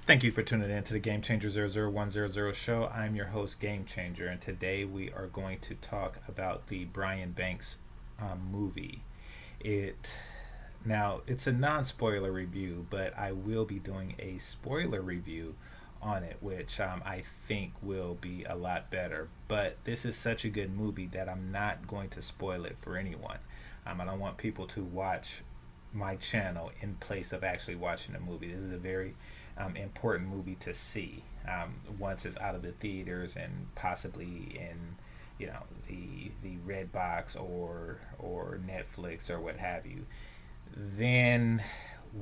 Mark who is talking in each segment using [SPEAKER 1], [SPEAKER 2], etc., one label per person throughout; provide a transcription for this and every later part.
[SPEAKER 1] Thank you for tuning in to the Game Changer 00100 show. I'm your host, Game Changer, and today we are going to talk about the Brian Banks movie. It Now it's a non-spoiler review, but I will be doing a spoiler review on it, which I think will be a lot better. But this is such a good movie that I'm not going to spoil it for anyone. I don't want people to watch my channel in place of actually watching the movie. This is a very important movie to see once it's out of the theaters and possibly in the red box or Netflix or what have you. Then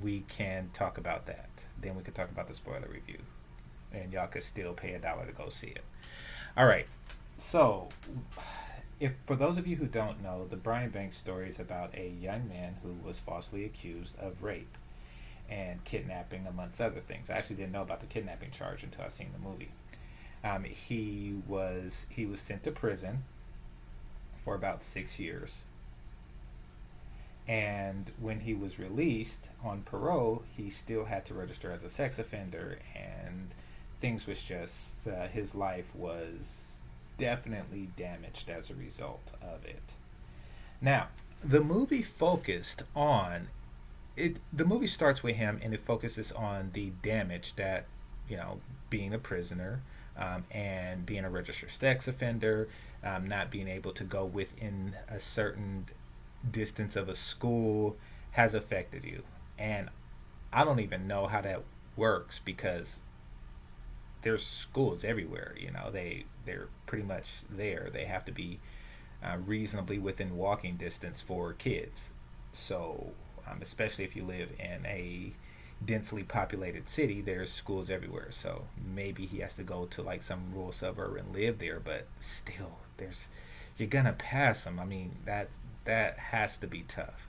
[SPEAKER 1] we can talk about that. Then we can talk about the spoiler review, and y'all could still pay $1 to go see it. All right. So, if for those of you who don't know, the Brian Banks story is about a young man who was falsely accused of rape and kidnapping, amongst other things. I actually didn't know about the kidnapping charge until I seen the movie. He was sent to prison for about 6 years, and when he was released on parole, he still had to register as a sex offender, and things was just his life was definitely damaged as a result of it. Now, the movie focused on it. The movie starts with him, and it focuses on the damage that being a prisoner, and being a registered sex offender, not being able to go within a certain distance of a school has affected you. And I don't even know how that works because there's schools everywhere. They're pretty much there. They have to be reasonably within walking distance for kids. So, especially if you live in a densely populated city, there's schools everywhere. So maybe he has to go to like some rural suburb and live there, but still, there's you're gonna pass them. I mean, that has to be tough.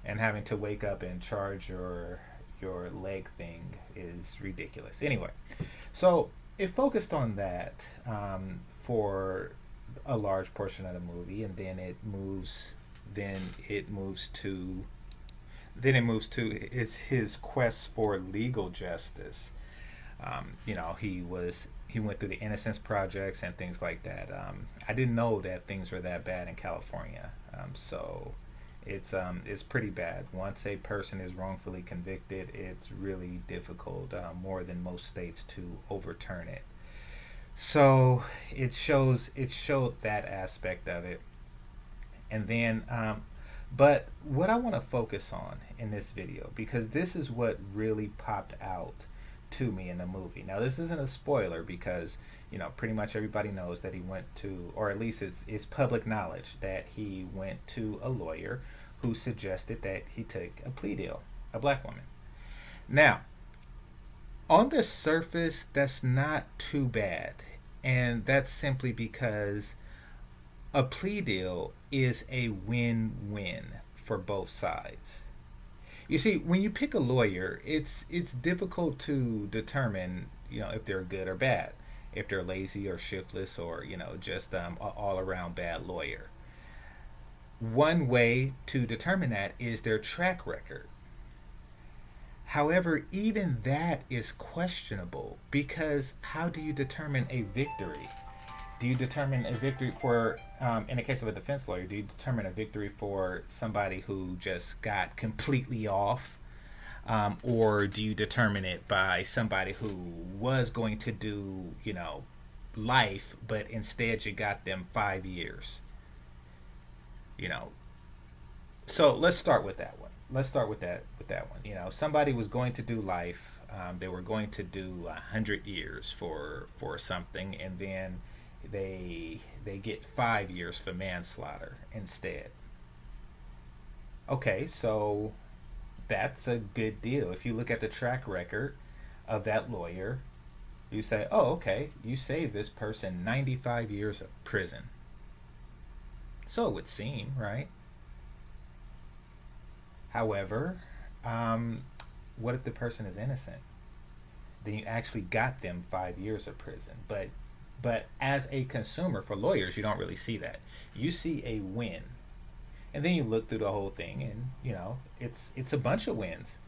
[SPEAKER 1] And having to wake up and charge your leg thing is ridiculous. Anyway, so it focused on that for a large portion of the movie, and then it moves to it's his quest for legal justice. He went through the Innocence Projects and things like that. I didn't know that things were that bad in California. So it's pretty bad. Once a person is wrongfully convicted, it's really difficult, more than most states, to overturn it. So it showed that aspect of it, and then but what I want to focus on in this video, because this is what really popped out to me in the movie. Now, this isn't a spoiler because pretty much everybody knows that he went to, or at least it's public knowledge that he went to a lawyer who suggested that he take a plea deal, a black woman. Now, on the surface, that's not too bad, and that's simply because a plea deal is a win-win for both sides. You see, when you pick a lawyer, it's difficult to determine, if they're good or bad, if they're lazy or shiftless, or just all around bad lawyer. One way to determine that is their track record. However, even that is questionable because how do you determine a victory? Do you determine a victory for, in the case of a defense lawyer, do you determine a victory for somebody who just got completely off? Or do you determine it by somebody who was going to do, life, but instead you got them 5 years? You know, so let's start with that one. Let's start with that one. Somebody was going to do life. They were going to do 100 years for something, and then they get 5 years for manslaughter instead. Okay, so that's a good deal. If you look at the track record of that lawyer, you say, oh, okay, you saved this person 95 years of prison. So it would seem, right? However, what if the person is innocent? Then you actually got them 5 years of prison. But as a consumer, for lawyers, you don't really see that. You see a win, and then you look through the whole thing, and it's a bunch of wins.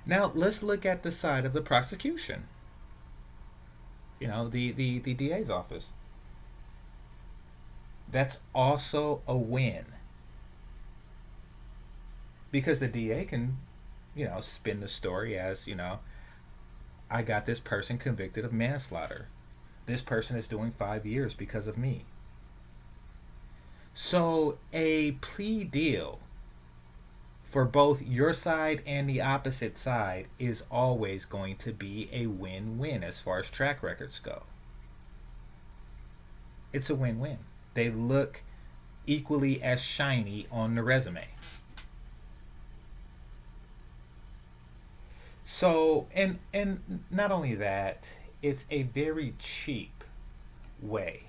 [SPEAKER 1] Now let's look at the side of the prosecution. The DA's office. That's also a win because the DA can, spin the story as, I got this person convicted of manslaughter. This person is doing 5 years because of me. So a plea deal for both your side and the opposite side is always going to be a win win as far as track records go. It's a win win. They look equally as shiny on the resume. So, and not only that, it's a very cheap way.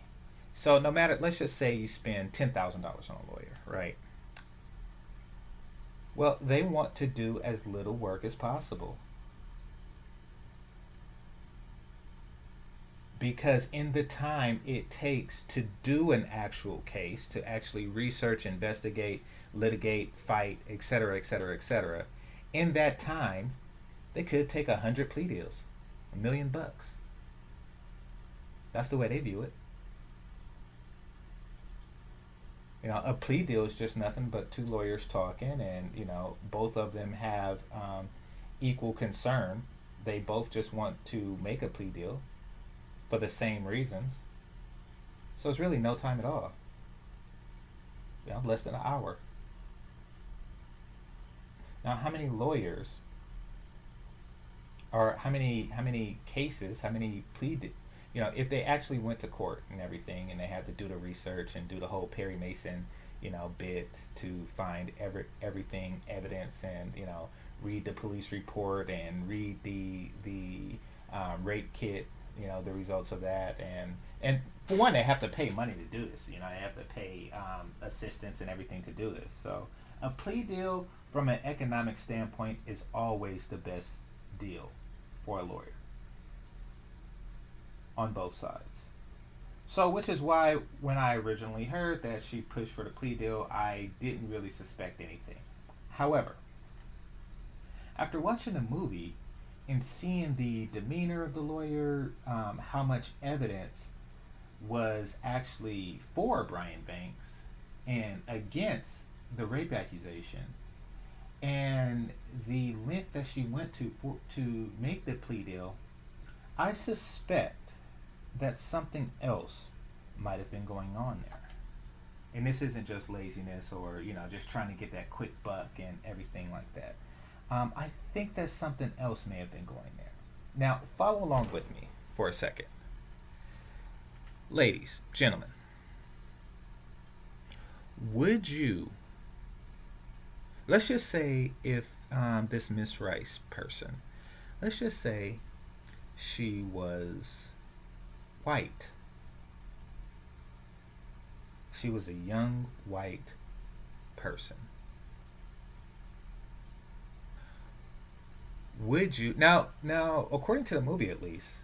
[SPEAKER 1] So, no matter, let's just say you spend $10,000 on a lawyer, right? Well, they want to do as little work as possible because in the time it takes to do an actual case, to actually research, investigate, litigate, fight, etc., etc., etc., in that time, they could take 100 plea deals, $1 million. That's the way they view it. A plea deal is just nothing but two lawyers talking, and both of them have equal concern. They both just want to make a plea deal for the same reasons. So it's really no time at all. Less than an hour. Now, how many lawyers or how many cases, how many if they actually went to court and everything, and they had to do the research and do the whole Perry Mason, bit to find everything evidence, and read the police report and read the rape kit, the results of that, and for one, they have to pay money to do this. They have to pay assistance and everything to do this. So a plea deal from an economic standpoint is always the best deal for a lawyer on both sides. So, which is why when I originally heard that she pushed for the plea deal, I didn't really suspect anything. However, after watching the movie and seeing the demeanor of the lawyer, how much evidence was actually for Brian Banks and against the rape accusation, and the length that she went to make the plea deal, I suspect that something else might have been going on there. And this isn't just laziness or, just trying to get that quick buck and everything like that. I think that something else may have been going there. Now, follow along with me for a second. Ladies, gentlemen, would you, let's just say if this Miss Rice person, let's just say she was white. She was a young white person. Would you now according to the movie at least,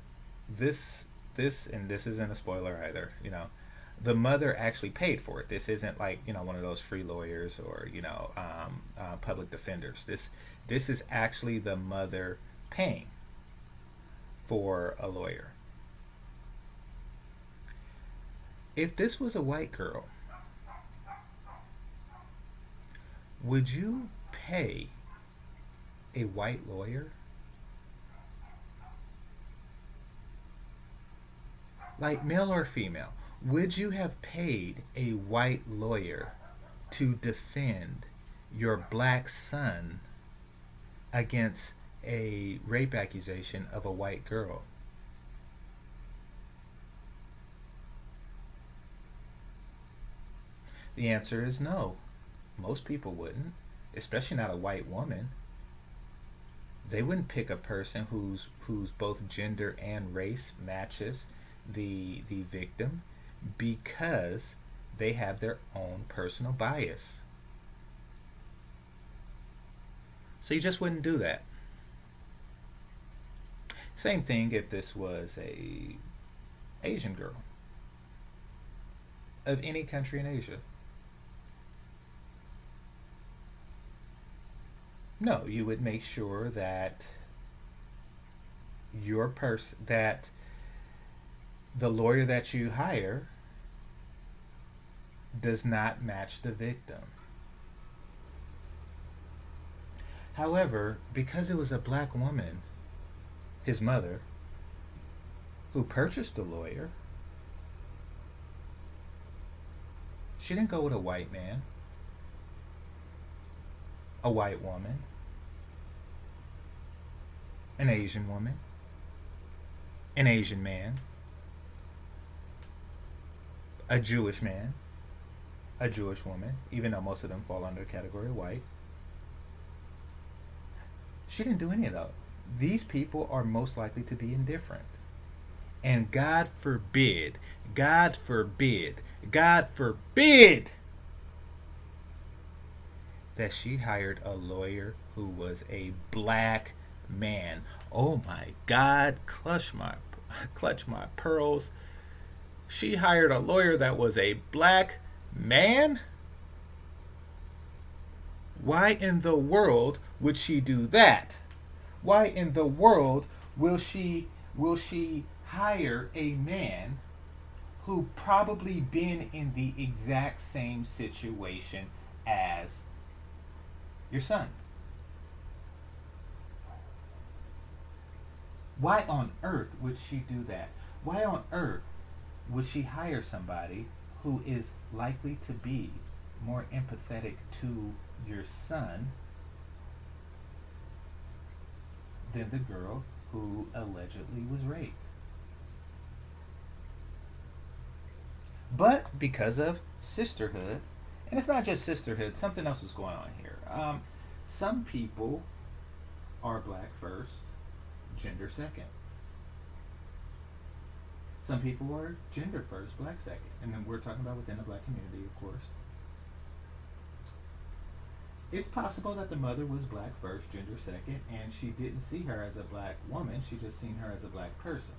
[SPEAKER 1] this isn't a spoiler either, the mother actually paid for it. This isn't like, one of those free lawyers or, public defenders. This is actually the mother paying for a lawyer. If this was a white girl, would you pay a white lawyer? Like male or female, would you have paid a white lawyer to defend your black son against a rape accusation of a white girl? The answer is no. Most people wouldn't, especially not a white woman. They wouldn't pick a person whose both gender and race matches the victim because they have their own personal bias. So you just wouldn't do that. Same thing if this was a Asian girl of any country in Asia. No, you would make sure that your person that the lawyer that you hire does not match the victim. However, because it was a black woman, his mother, who purchased the lawyer, she didn't go with a white man, a white woman, an Asian woman, an Asian man, a Jewish man, a Jewish woman, even though most of them fall under the category of white. She didn't do any of that. These people are most likely to be indifferent. And God forbid, God forbid, God forbid that she hired a lawyer who was a black man. Oh my God, clutch my pearls. She hired a lawyer that was a black man? Why in the world would she do that? Why in the world will she hire a man who probably been in the exact same situation as your son? Why on earth would she do that? Why on earth would she hire somebody who is likely to be more empathetic to your son than the girl who allegedly was raped? But because of sisterhood, and it's not just sisterhood, something else is going on here. Some people are black first, gender second. Some people are gender first, black second. And then we're talking about within the black community, of course. It's possible that the mother was black first, gender second, and she didn't see her as a black woman, she just seen her as a black person.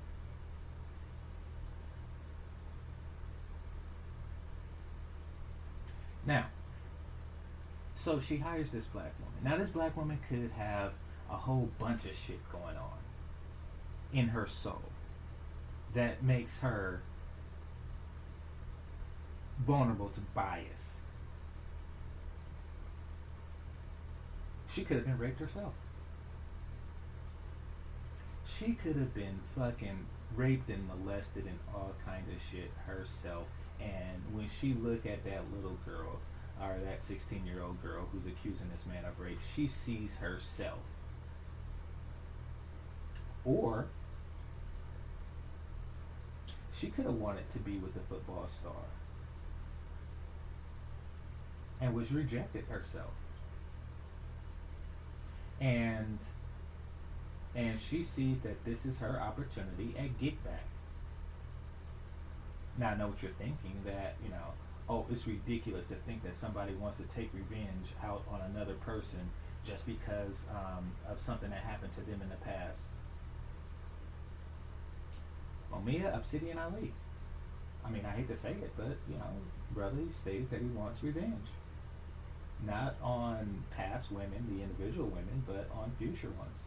[SPEAKER 1] Now, so she hires this black woman. Now, this black woman could have a whole bunch of shit going on in her soul that makes her vulnerable to bias. She could have been raped herself. She could have been fucking raped and molested and all kind of shit herself. And when she look at that little girl, or that 16-year-old girl who's accusing this man of rape, she sees herself. Or she could have wanted to be with the football star and was rejected herself. And she sees that this is her opportunity at get back. Now I know what you're thinking, that, oh, it's ridiculous to think that somebody wants to take revenge out on another person just because of something that happened to them in the past. Mumia Obsidian Ali. I mean, I hate to say it, but, brother, he stated that he wants revenge. Not on past women, the individual women, but on future ones.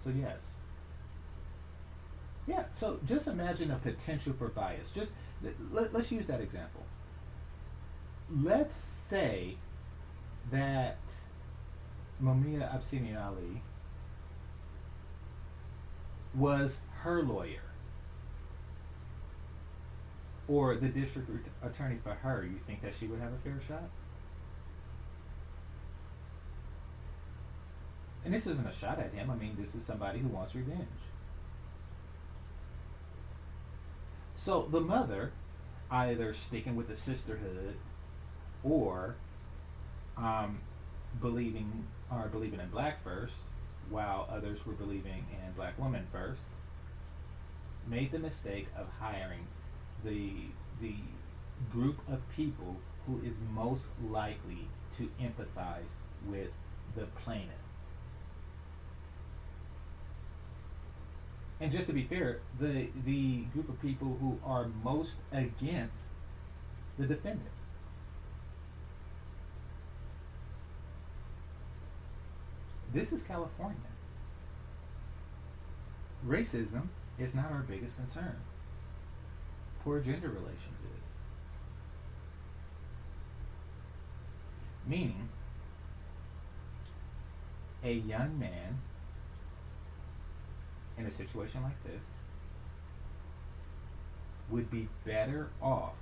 [SPEAKER 1] So, yes. Yeah, so just imagine a potential for bias. Just let's use that example. Let's say that Mumia Absini Ali was her lawyer or the district attorney for her. You think that she would have a fair shot? And this isn't a shot at him. I mean, this is somebody who wants revenge. So the mother, either sticking with the sisterhood or um, believing in black first, while others were believing in black woman first, made the mistake of hiring the group of people who is most likely to empathize with the plaintiff. And just to be fair, the group of people who are most against the defendant. This is California. Racism is not our biggest concern. Poor gender relations is. Meaning, a young man in a situation like this would be better off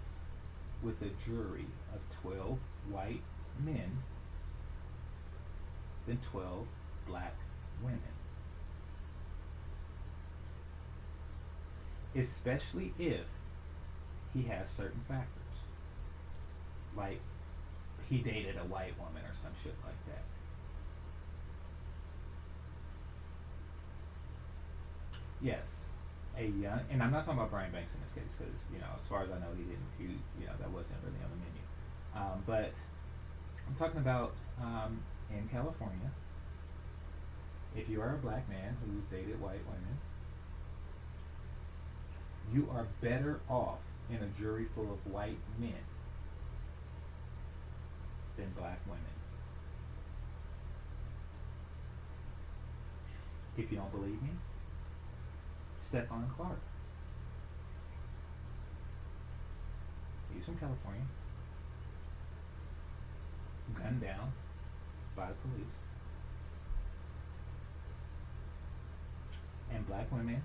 [SPEAKER 1] with a jury of 12 white men than 12 black women. Especially if he has certain factors. Like he dated a white woman or some shit like that. Yes, a young, and I'm not talking about Brian Banks in this case, because as far as I know, that wasn't really on the menu. But I'm talking about in California. If you are a black man who dated white women, you are better off in a jury full of white men than black women. If you don't believe me, Stephon Clark. He's from California. Gunned down by the police. And black women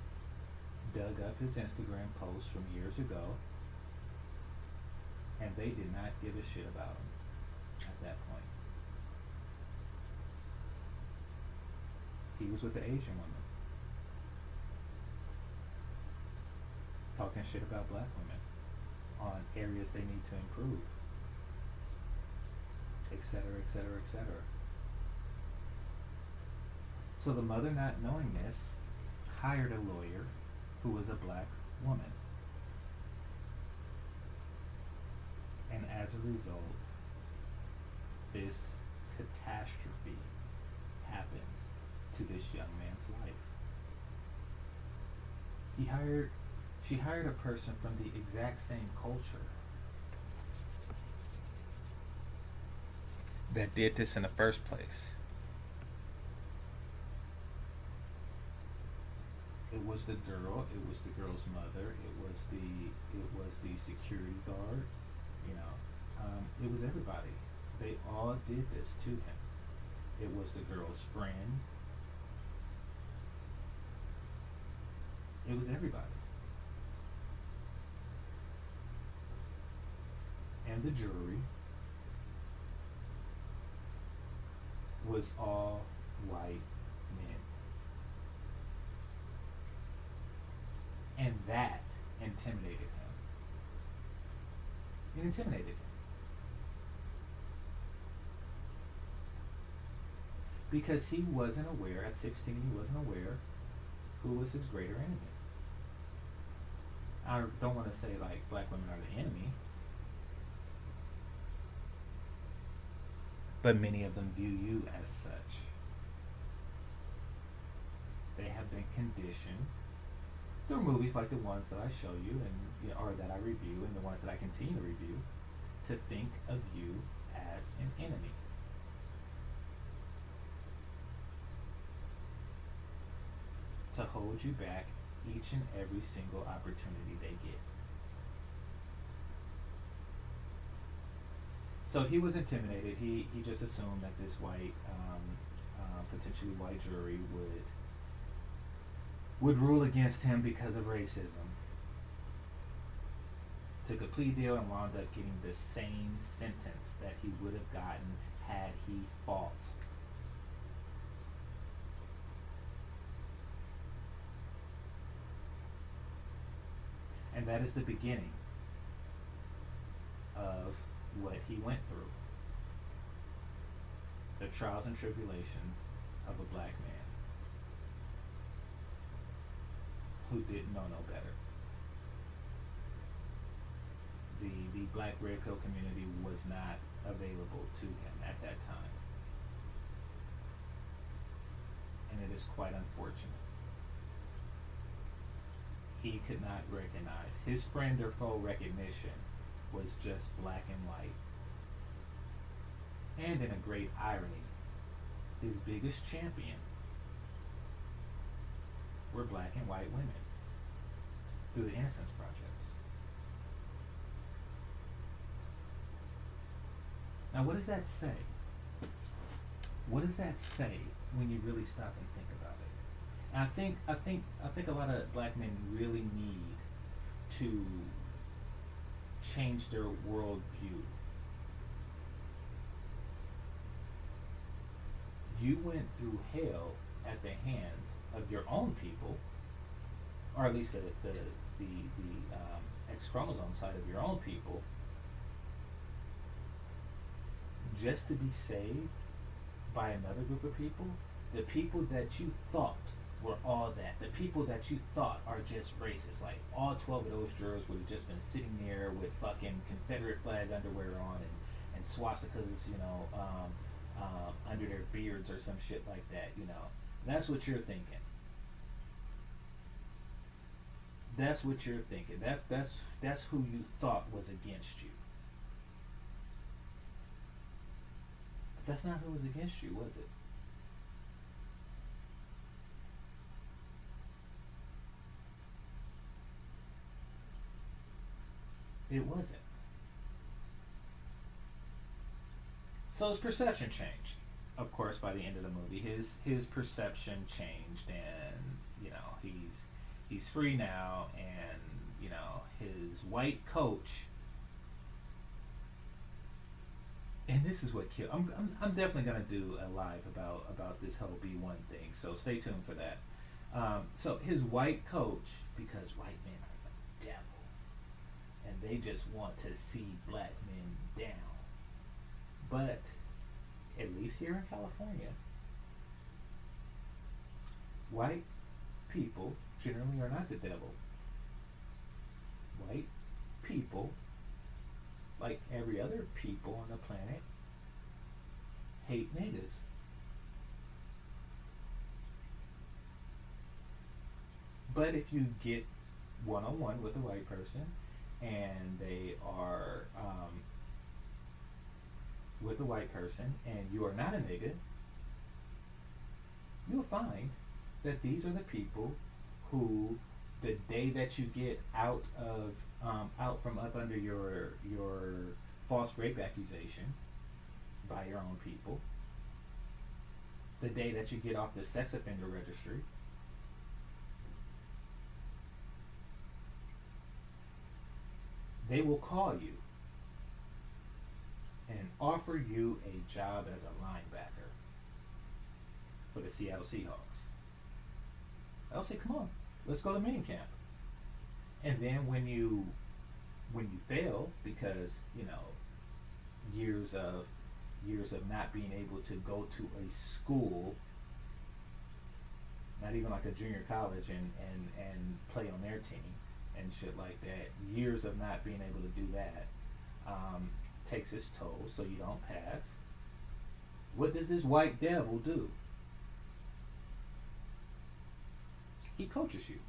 [SPEAKER 1] dug up his Instagram post from years ago, and they did not give a shit about him at that point. He was with the Asian woman, talking shit about black women on areas they need to improve, etc., etc., etc. So the mother, not knowing this, hired a lawyer who was a black woman. And as a result, this catastrophe happened to this young man's life. She hired a person from the exact same culture that did this in the first place. It was the girl, it was the girl's mother, it was the security guard, it was everybody. They all did this to him. It was the girl's friend. It was everybody. And the jury was all white men. And that intimidated him. It intimidated him. Because he wasn't aware, at 16, he wasn't aware who was his greater enemy. I don't want to say like black women are the enemy, but many of them view you as such. They have been conditioned through movies like the ones that I show you and or that I review and the ones that I continue to review to think of you as an enemy. To hold you back each and every single opportunity they get. So he was intimidated. He just assumed that this white, potentially white jury would rule against him because of racism. Took a plea deal and wound up getting the same sentence that he would have gotten had he fought. And that is the beginning of what he went through. The trials and tribulations of a black man who didn't know no better. The black red pill community was not available to him at that time. And it is quite unfortunate. He could not recognize. His friend or foe recognition was just black and white. And in a great irony, his biggest champion were black and white women through the Innocence Projects. Now, what does that say? What does that say when you really stop and think about it? And I think a lot of black men really need to change their worldview. You went through hell at the hands of your own people, or at least the X chromosome side of your own people, just to be saved by another group of people, the people that you thought were all that, the people that you thought are just racist, like all 12 of those jurors would have just been sitting there with fucking Confederate flag underwear on and swastikas, under their beards or some shit like that. That's what you're thinking. That's what you're thinking. That's who you thought was against you. But that's not who was against you, was it? It wasn't. So his perception changed. Of course, by the end of the movie, his perception changed, and he's free now, and his white coach. And this is what killed. I'm definitely gonna do a live about this whole B1 thing. So stay tuned for that. So his white coach, because white men are the devil, and they just want to see black men down. But at least here in California, white people generally are not the devil. White people, like every other people on the planet, hate niggas. But if you get one on one with a white person and they are with a white person and you are not a nigga, you'll find that these are the people who, the day that you get out from up under your false rape accusation by your own people, the day that you get off the sex offender registry, they will call you and offer you a job as a linebacker for the Seattle Seahawks. They'll say, "Come on, let's go to main camp." And then when you fail, because years of not being able to go to a school, not even like a junior college, and play on their team and shit like that, years of not being able to do that, takes its toll, so you don't pass. What does this white devil do? He coaches you,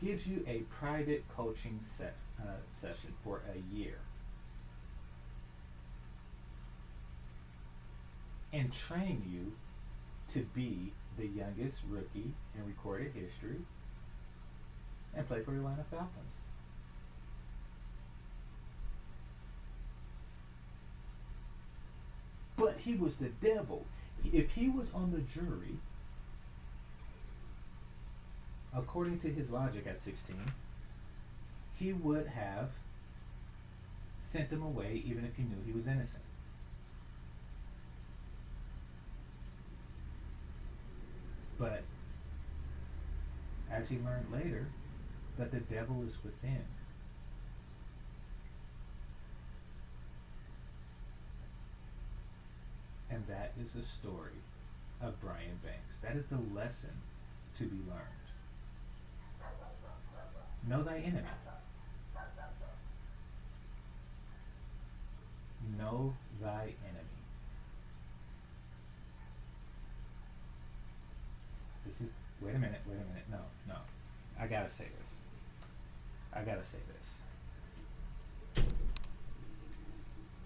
[SPEAKER 1] gives you a private coaching session for a year, and train you to be the youngest rookie in recorded history and play for the Atlanta Falcons. But he was the devil. If he was on the jury, according to his logic at 16, he would have sent them away even if he knew he was innocent. But as he learned later, that the devil is within. And that is the story of Brian Banks. That is the lesson to be learned. Know thy enemy. Know thy enemy. This is, wait a minute. No. I gotta say this.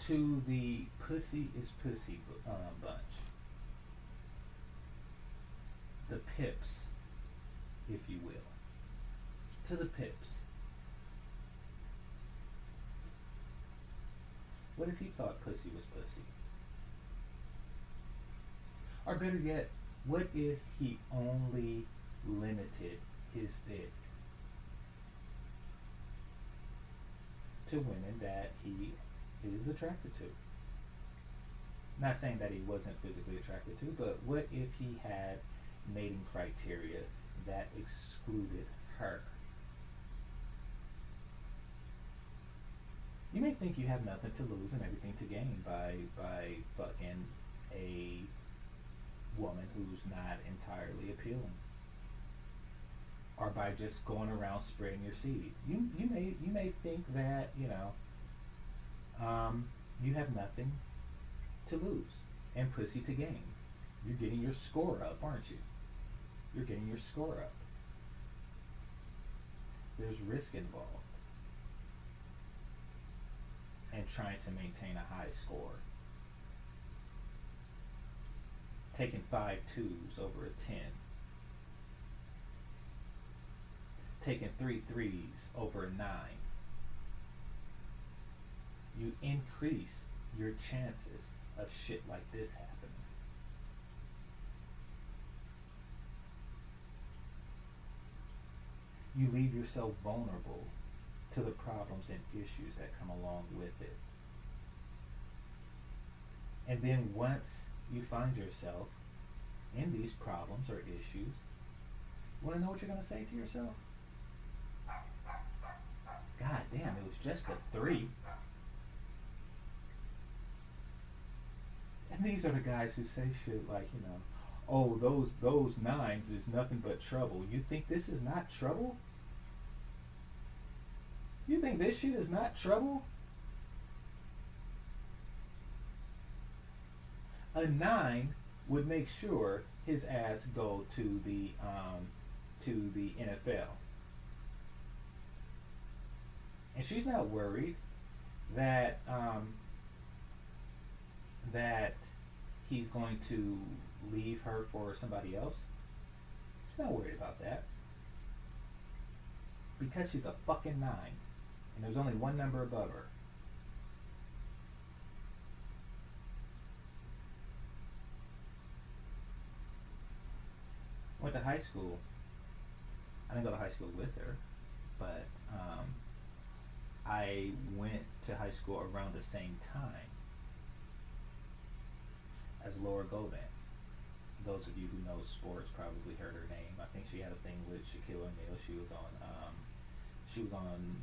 [SPEAKER 1] To the pussy is pussy bunch. pips, if you will. To the pips. What if he thought pussy was pussy? Or better yet, what if he only limited his dick to women that he is attracted to? Not saying that he wasn't physically attracted to, but what if he had mating criteria that excluded her? You may think you have nothing to lose and everything to gain by fucking a woman who's not entirely appealing, or by just going around spreading your seed. You may think that you have nothing to lose and pussy to gain. You're getting your score up, aren't you? You're getting your score up. There's risk involved and trying to maintain a high score. Taking 5 twos over a 10. Taking 3 threes over a 9. You increase your chances of shit like this happening. You leave yourself vulnerable to the problems and issues that come along with it. And then once you find yourself in these problems or issues, you want to know what you're going to say to yourself? God damn, it was just a 3. And these are the guys who say shit like, oh, those 9s is nothing but trouble. You think this is not trouble? You think this shit is not trouble? A 9 would make sure his ass go to the NFL. And she's not worried that that he's going to leave her for somebody else. She's not worried about that. Because she's a fucking 9. And there's only one number above her. Went to high school. I didn't go to high school with her, but I went to high school around the same time as Laura Govan. Those of you who know sports probably heard her name. I think she had a thing with Shaquille O'Neal. She was on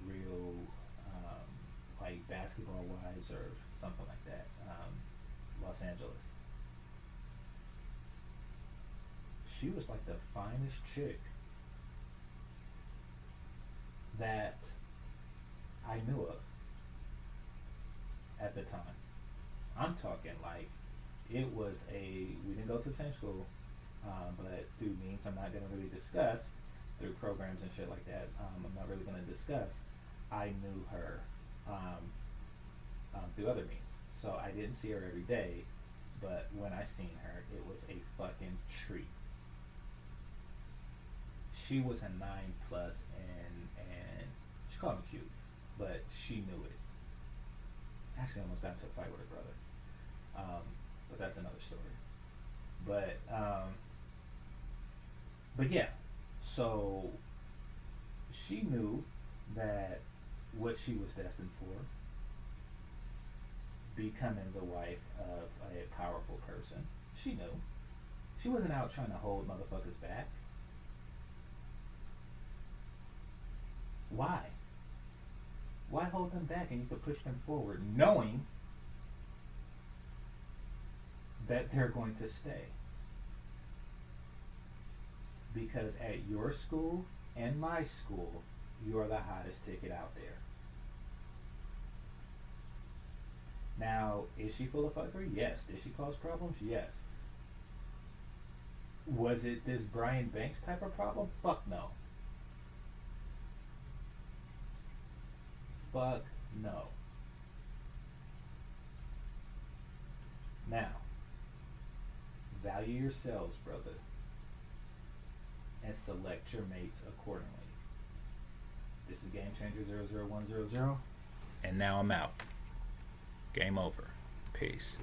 [SPEAKER 1] Real like Basketball Wives or something like that. Los Angeles. She was like the finest chick that I knew of at the time. I'm talking like it was we didn't go to the same school, but through means I'm not going to really discuss, through programs and shit like that, I'm not really going to discuss, I knew her through other means. So I didn't see her every day, but when I seen her, it was a fucking treat. She was a 9 plus, and she called me cute, but she knew it. Actually, I almost got into a fight with her brother, but that's another story. But yeah, so she knew that what she was destined for, becoming the wife of a powerful person. She knew. She wasn't out trying to hold motherfuckers back. Why? Why hold them back and you could push them forward knowing that they're going to stay? Because at your school and my school, you are the hottest ticket out there. Now, is she full of fuckery? Yes. Did she cause problems? Yes. Was it this Brian Banks type of problem? Fuck no. Fuck no. Now, value yourselves, brother. and select your mates accordingly. This is Game Changer 00100, and now I'm out. Game over. Peace.